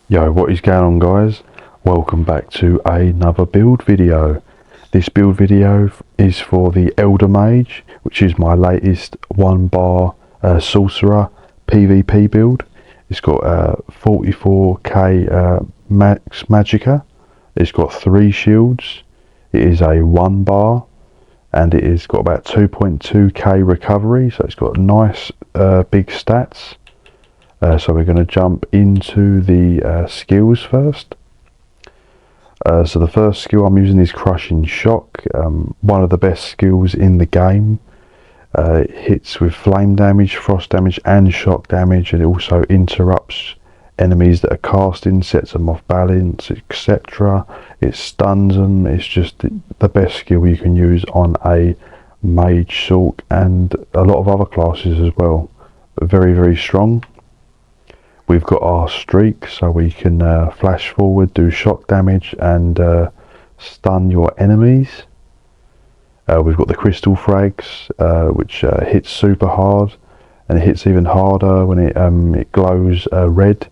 Yo, what is going on, guys? Welcome back to another build video. This build video is for the Elder Mage, which is my latest 1-bar sorcerer PvP build. It's got 44k max magicka. It's got 3 shields. It is a 1-bar and it has got about 2.2k recovery, so it's got nice big stats. So we're going to jump into the skills first. So the first skill I'm using is Crushing Shock, one of the best skills in the game. It hits with flame damage, frost damage and shock damage, and it also interrupts enemies that are casting, sets them off balance, etc. It stuns them. It's just the best skill you can use on a Mage, Sorc and a lot of other classes as well. But very, very strong. We've got our streak, so we can flash forward, do shock damage and stun your enemies. We've got the crystal frags, which hits super hard, and it hits even harder when it glows red.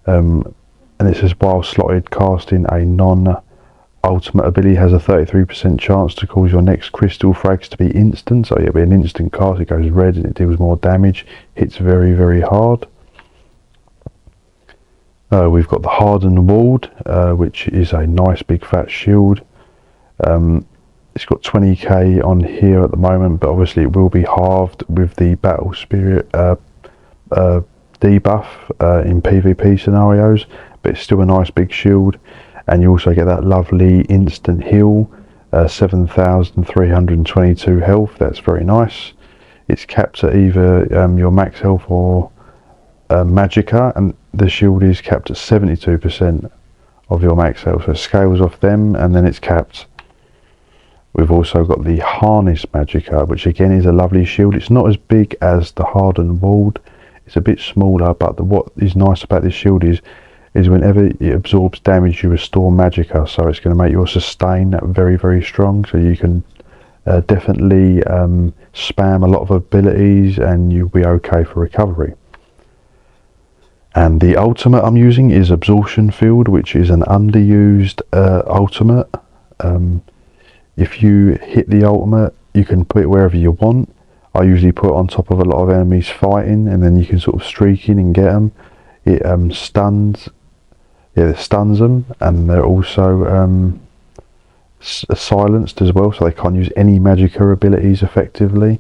And it says while slotted, casting a non-ultimate ability has a 33% chance to cause your next crystal frags to be instant. So it'll be an instant cast, it goes red and it deals more damage, hits very, very hard. We've got the Hardened Ward, which is a nice big fat shield. It's got 20k on here at the moment, but obviously it will be halved with the Battle Spirit debuff in PvP scenarios, but it's still a nice big shield. And you also get that lovely instant heal, 7,322 health. That's very nice. It's capped at either your max health or magicka, and the shield is capped at 72% of your max health, so it scales off them and then it's capped. We've also got the Harness magicka, which again is a lovely shield. It's not as big as the Hardened Ward, it's a bit smaller, but what is nice about this shield is whenever it absorbs damage you restore magicka, so it's going to make your sustain very, very strong, so you can definitely spam a lot of abilities and you'll be okay for recovery. And the ultimate I'm using is Absorption Field, which is an underused ultimate. If you hit the ultimate, you can put it wherever you want. I usually put it on top of a lot of enemies fighting, and then you can sort of streak in and get them. It stuns them, and they're also silenced as well, so they can't use any magicka abilities effectively.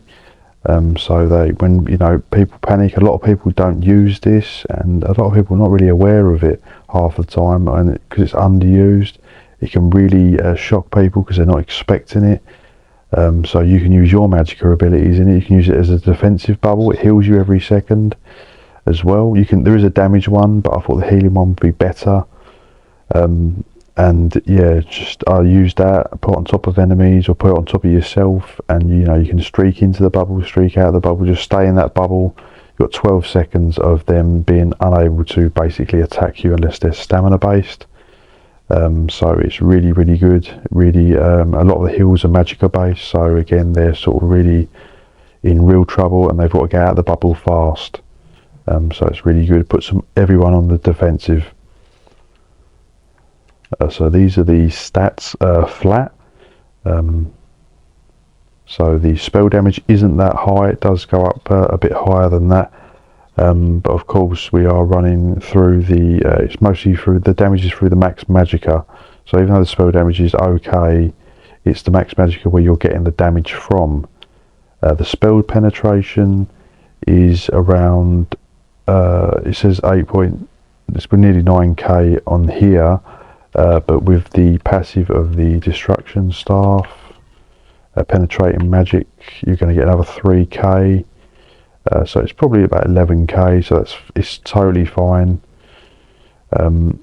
So when people panic, a lot of people don't use this, and a lot of people are not really aware of it half the time, and because it's underused, it can really shock people because they're not expecting it. So you can use your magicka abilities in it. You can use it as a defensive bubble. It heals you every second as well. There is a damage one, but I thought the healing one would be better. And yeah, just I use that, put it on top of enemies or put it on top of yourself, and you can streak into the bubble, streak out of the bubble, just stay in that bubble. You've got 12 seconds of them being unable to basically attack you unless they're stamina based. So it's really, really good. Really, a lot of the heals are magicka based, so again they're sort of really in real trouble and they've got to get out of the bubble fast. So it's really good. Puts everyone on the defensive. So these are the stats flat. So the spell damage isn't that high, it does go up a bit higher than that, but of course we are running through it's mostly through the damage is through the max magicka. So even though the spell damage is okay, it's the max magicka where you're getting the damage from. The spell penetration is around it says it's nearly 9k on here. But with the passive of the Destruction Staff, Penetrating Magic, you're going to get another 3k. So it's probably about 11k, so it's totally fine. The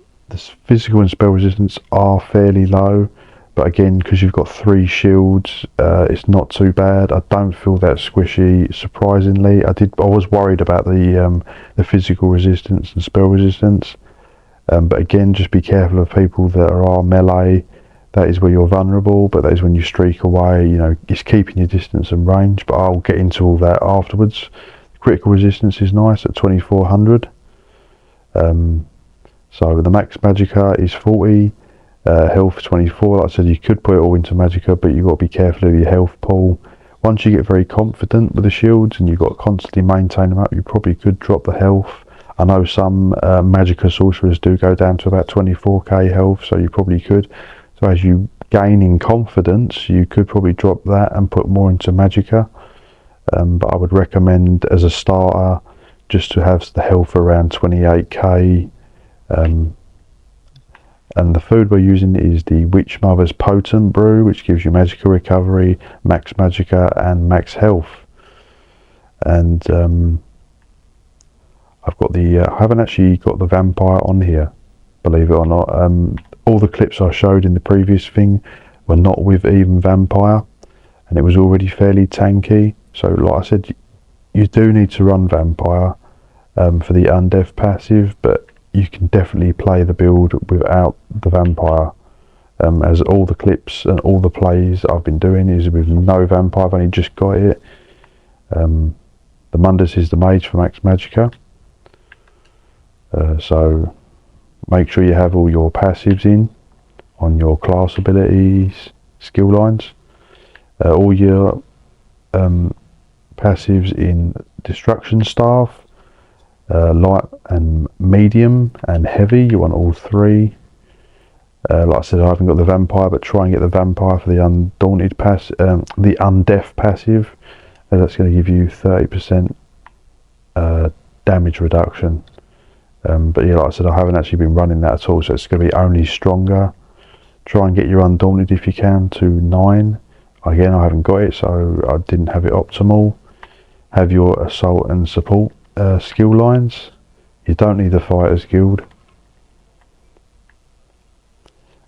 physical and spell resistance are fairly low, but again, because you've got 3 shields, it's not too bad. I don't feel that squishy, surprisingly. I was worried about the physical resistance and spell resistance. But again, just be careful of people that are melee. That is where you're vulnerable, but that is when you streak away. It's keeping your distance and range, but I'll get into all that afterwards. Critical resistance is nice at 2400. So the max Magicka is 40, health 24. Like I said, you could put it all into Magicka, but you've got to be careful of your health pool. Once you get very confident with the shields and you've got to constantly maintain them up, you probably could drop the health. I know some Magicka sorcerers do go down to about 24k health, so you probably could. So as you gain in confidence, you could probably drop that and put more into Magicka. But I would recommend as a starter just to have the health around 28k. And the food we're using is the Witch Mother's Potent Brew, which gives you Magicka recovery, max Magicka and max health. And I've got I haven't actually got the vampire on here, believe it or not. All the clips I showed in the previous thing were not with even vampire, and it was already fairly tanky. So like I said, you do need to run vampire for the undeath passive, but you can definitely play the build without the vampire, as all the clips and all the plays I've been doing is with no vampire. I've only just got it. The Mundus is the Mage for max Magicka, so make sure you have all your passives in on your class abilities, skill lines, all your passives in Destruction Staff, light and medium and heavy. You want all three. Like I said, I haven't got the vampire, but try and get the vampire for the Undaunted the Undeath passive. That's going to give you 30% damage reduction. But yeah, like I said, I haven't actually been running that at all, so it's going to be only stronger. Try and get your Undaunted if you can to 9. Again, I haven't got it, so I didn't have it optimal. Have your Assault and Support skill lines. You don't need the Fighters Guild.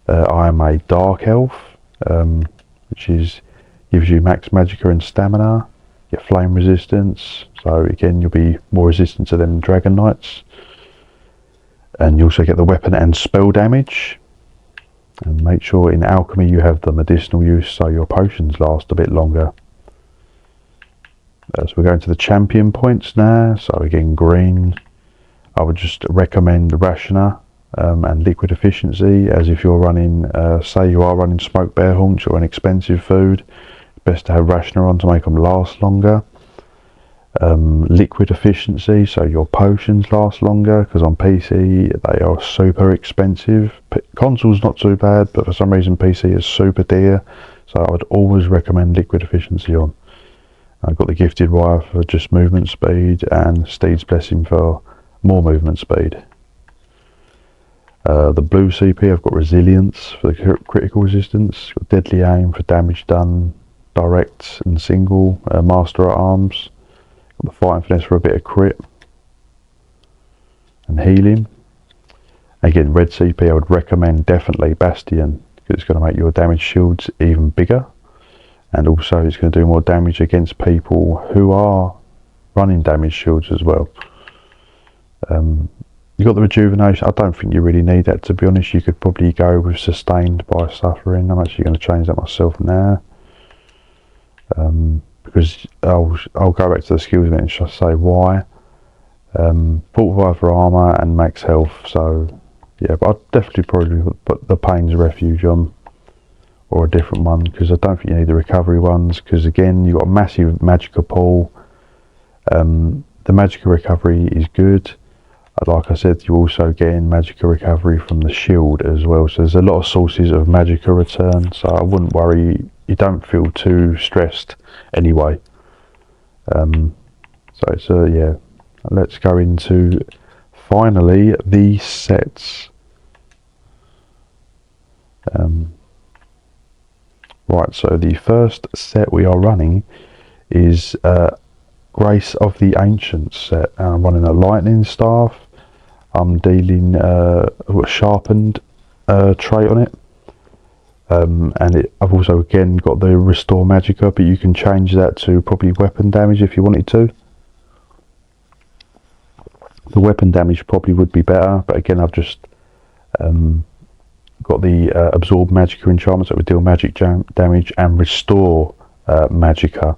I am a Dark Elf, which gives you max Magicka and stamina. Get flame resistance, so again you'll be more resistant to them Dragon Knights. And you also get the weapon and spell damage. And make sure in alchemy you have the medicinal use, so your potions last a bit longer. So we're going to the champion points now. So again, green, I would just recommend Rationer and Liquid Efficiency, as if you're running, say you are running Smoked Bear Haunch or an expensive food, it's best to have Rationer on to make them last longer. Liquid Efficiency, so your potions last longer, because on PC they are super expensive. Console's not too bad, but for some reason PC is super dear, so I would always recommend Liquid Efficiency on. I've got the Gifted Wire for just movement speed, and Steed's Blessing for more movement speed. The blue CP, I've got Resilience for the critical resistance, got Deadly Aim for damage done direct and single, Master at Arms, got the Fighting Finesse for a bit of crit and healing. Again, red CP, I would recommend definitely Bastion, because it's going to make your damage shields even bigger. And also it's going to do more damage against people who are running damage shields as well. You've got the rejuvenation. I don't think you really need that, to be honest. You could probably go with sustained by suffering. I'm actually going to change that myself now. Because I'll go back to the skills event and just say why. Fortify for armour and max health. So yeah, but I'd definitely probably put the Pain's Refuge on, or a different one, because I don't think you need the recovery ones, because again you've got a massive Magicka pool. The Magicka recovery is good. Like I said, you also getting Magicka recovery from the shield as well, so there's a lot of sources of Magicka return, so I wouldn't worry, you don't feel too stressed anyway. So yeah, let's go into finally the sets. Right, so the first set we are running is Grace of the Ancients set. I'm running a lightning staff. I'm dealing a sharpened trait on it, and I've also again got the restore Magicka, but you can change that to probably weapon damage if you wanted to. The weapon damage probably would be better, but again I've just got the absorb Magicka enchantments that would deal magic damage and restore Magicka.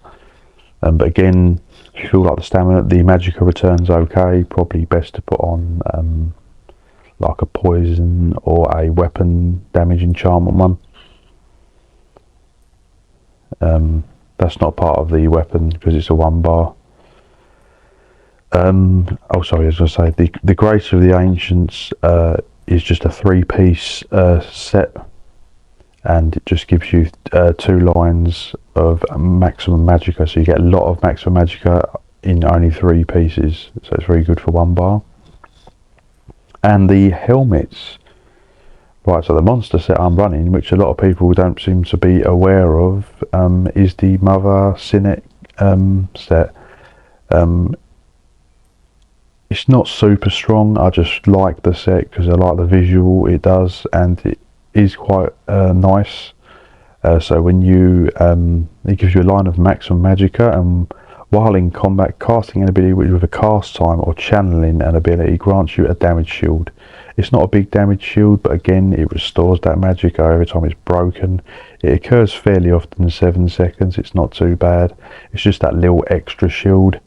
But again, if you feel like the stamina, the Magicka returns okay, probably best to put on like a poison or a weapon damage enchantment one. That's not part of the weapon because it's a 1 bar. Oh sorry, as I say, the Grace of the Ancients is just a 3-piece set, and it just gives you 2 lines of maximum magicka, so you get a lot of maximum magicka in only 3 pieces, so it's very good for 1 bar. And the helmets, right, so the monster set I'm running, which a lot of people don't seem to be aware of, is the Mother Sinet set. It's not super strong, I just like the set because I like the visual it does, and it is quite nice. So when you it gives you a line of maximum magicka, and while in combat, casting an ability with a cast time or channeling an ability grants you a damage shield. It's not a big damage shield, but again it restores that magicka every time it's broken. It occurs fairly often in 7 seconds, it's not too bad. It's just that little extra shield.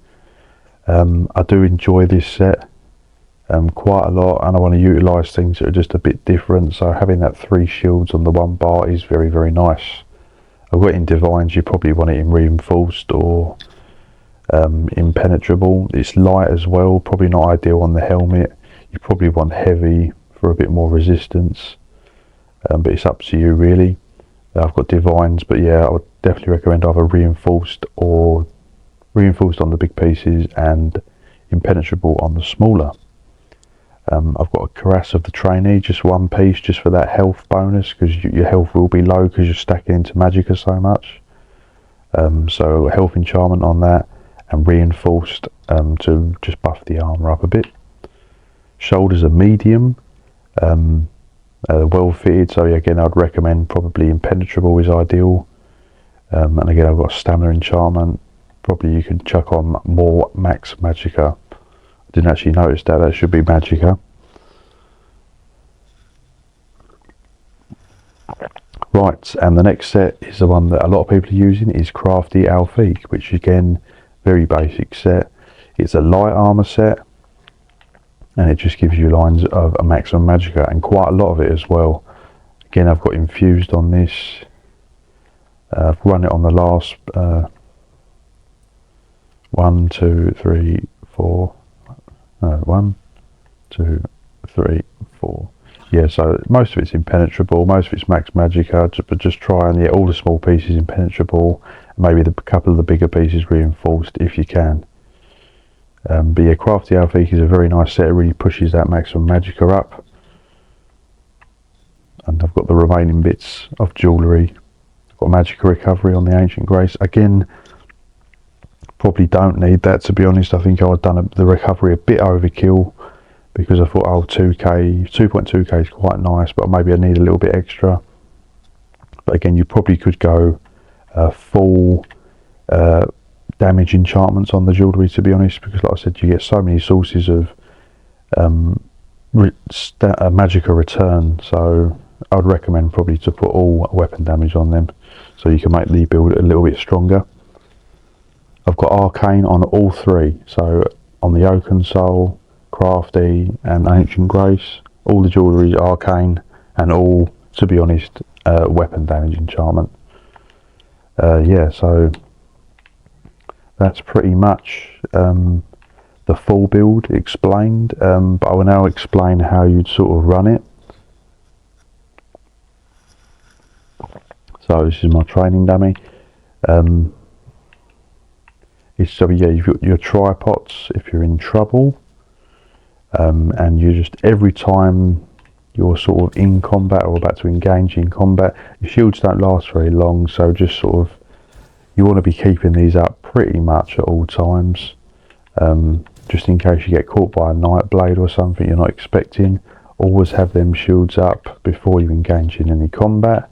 I do enjoy this set quite a lot, and I want to utilise things that are just a bit different, so having that 3 shields on the 1 bar is very, very nice. I've got it in Divines, you probably want it in Reinforced or Impenetrable. It's light as well, probably not ideal on the helmet. You probably want Heavy for a bit more resistance, but it's up to you really. I've got Divines, but yeah, I would definitely recommend either Reinforced on the big pieces and Impenetrable on the smaller. I've got a Caress of the Trainee, just 1 piece, just for that health bonus, because your health will be low because you're stacking into magicka so much. So health enchantment on that, and Reinforced to just buff the armour up a bit. Shoulders are medium, well fitted, so again I'd recommend probably Impenetrable is ideal. And again I've got Stamina enchantment. Probably you can chuck on more max magicka. I didn't actually notice that should be magicka. Right, and the next set is the one that a lot of people are using, is Crafty Alfiq, which again, very basic set. It's a light armour set, and it just gives you lines of a maximum magicka, and quite a lot of it as well. Again, I've got infused on this. I've run it on the last 1, 2, 3, 4. No, 1, 2, 3, 4. Yeah, so most of it's Impenetrable, most of it's max magicka, but just try and all the small pieces Impenetrable, maybe a couple of the bigger pieces Reinforced if you can. But yeah, Crafty Alfiq is a very nice set. It really pushes that maximum magicka up. And I've got the remaining bits of jewellery. I've got magicka recovery on the Ancient Grace. Again, probably don't need that, to be honest. I think I've done the recovery a bit overkill, because I thought, oh, 2.2k is quite nice, but maybe I need a little bit extra. But again, you probably could go full damage enchantments on the jewellery, to be honest, because like I said, you get so many sources of magicka return, so I would recommend probably to put all weapon damage on them, so you can make the build a little bit stronger. I've got Arcane on all 3, so on the Oaken Soul, Crafty and Ancient Grace, all the jewellery is Arcane, and all, to be honest, weapon damage enchantment. Yeah, so that's pretty much the full build explained, but I will now explain how you'd sort of run it. So this is my training dummy. So yeah, you've got your tripods if you're in trouble, and you just, every time you're sort of in combat or about to engage in combat, your shields don't last very long, so just sort of, you want to be keeping these up pretty much at all times, just in case you get caught by a night blade or something you're not expecting. Always have them shields up before you engage in any combat.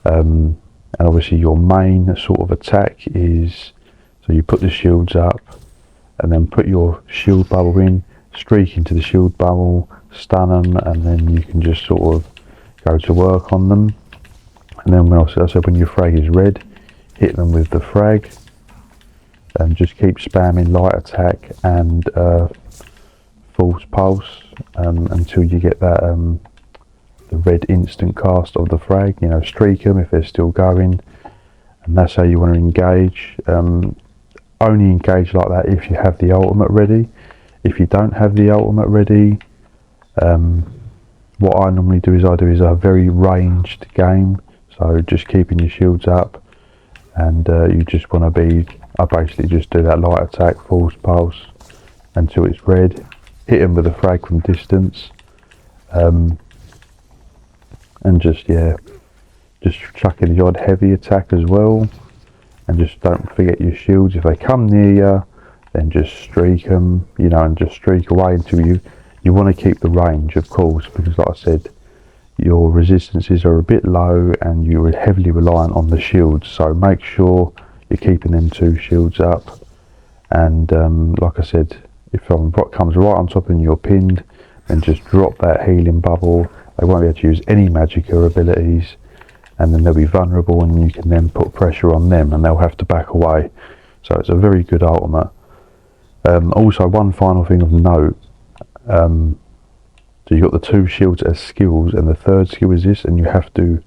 And obviously your main sort of attack is, so you put the shields up and then put your shield bubble in, streak into the shield bubble, stun them, and then you can just sort of go to work on them. And then when I said when your frag is red, hit them with the frag, and just keep spamming light attack and false pulse until you get that the red instant cast of the frag. You know, streak them if they're still going, and that's how you want to engage. Only engage like that if you have the ultimate ready. If you don't have the ultimate ready, what I normally do is a very ranged game, so just keeping your shields up, and you just want to be, I basically just do that light attack, false pulse until it's red, hit them with a frag from distance, and just chuck in the odd heavy attack as well, and just don't forget your shields. If they come near you, then just streak them, you know, and just streak away until you want to keep the range, of course, because like I said, your resistances are a bit low and you're heavily reliant on the shields, so make sure you're keeping them 2 shields up. And like I said, if someone comes right on top and you're pinned, then just drop that healing bubble. They won't be able to use any magicka abilities, and then they'll be vulnerable, and you can then put pressure on them and they'll have to back away. So it's a very good ultimate. Also, one final thing of note, so you've got the 2 shields as skills, and the 3rd skill is this, and you have to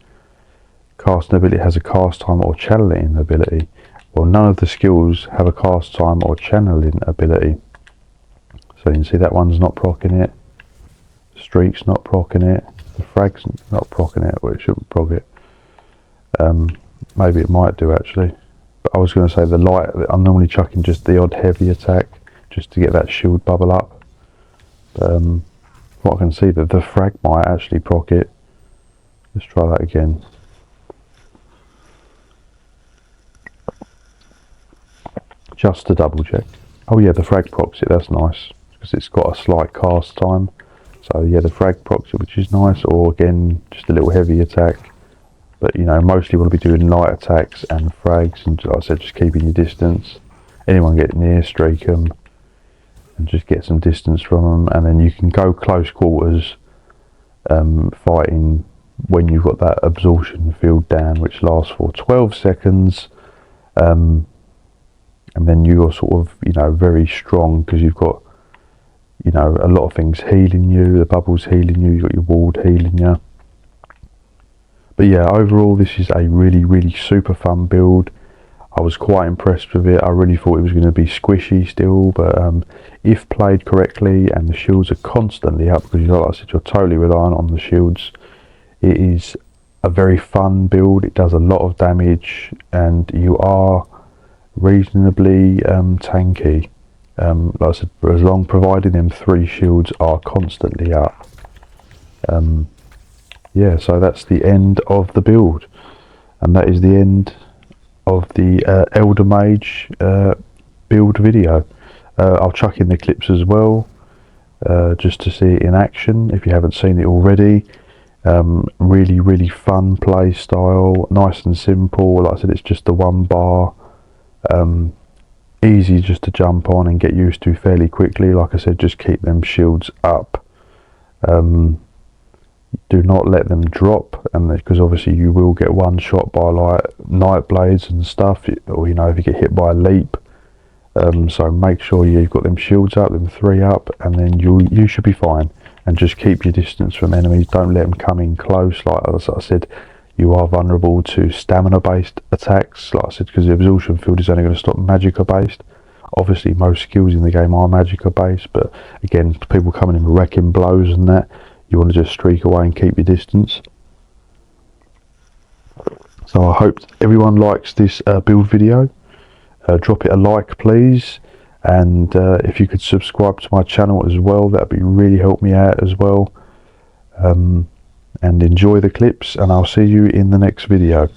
cast an ability that has a cast time or channeling ability. Well, none of the skills have a cast time or channeling ability. So you can see that one's not proccing it, streak's not proccing it, the frag's not proccing it, well, it shouldn't proc it. Maybe it might do actually, but I was going to say the light, I'm normally chucking just the odd heavy attack just to get that shield bubble up. What I can see, that the frag might actually proc it. Let's try that again. Just to double check. Oh yeah, the frag procs it, that's nice, because it's got a slight cast time. So yeah, the frag procs it, which is nice, or again, just a little heavy attack. But you know, mostly you want to be doing light attacks and frags, and like I said, just keeping your distance. Anyone get near, streak them, and just get some distance from them, and then you can go close quarters fighting when you've got that absorption field down, which lasts for 12 seconds, and then you're sort of, you know, very strong because you've got, you know, a lot of things healing you, the bubbles healing you, you've got your ward healing you. But yeah, overall this is a really super fun build. I was quite impressed with it. I really thought it was going to be squishy still, but if played correctly and the shields are constantly up, because like I said, you're totally reliant on the shields, it is a very fun build. It does a lot of damage and you are reasonably tanky. Like I said, as long providing them 3 shields are constantly up. Yeah, so that's the end of the build, and that is the end of the Elder Mage build video. I'll chuck in the clips as well, just to see it in action if you haven't seen it already. Really fun play style, nice and simple. Like I said, it's just the 1 bar, easy just to jump on and get used to fairly quickly. Like I said, just keep them shields up. Do not let them drop, and because obviously you will get one shot by like night blades and stuff, or you know, if you get hit by a leap. So make sure you've got them shields up, them 3 up, and then you should be fine. And just keep your distance from enemies. Don't let them come in close. Like as I said, you are vulnerable to stamina based attacks, like I said, because the absorption field is only going to stop magicka based. Obviously most skills in the game are magicka based, but again, people coming in wrecking blows and that, you want to just streak away and keep your distance. So I hope everyone likes this build video. Drop it a like please, and if you could subscribe to my channel as well, that would be really help me out as well. And enjoy the clips, and I'll see you in the next video.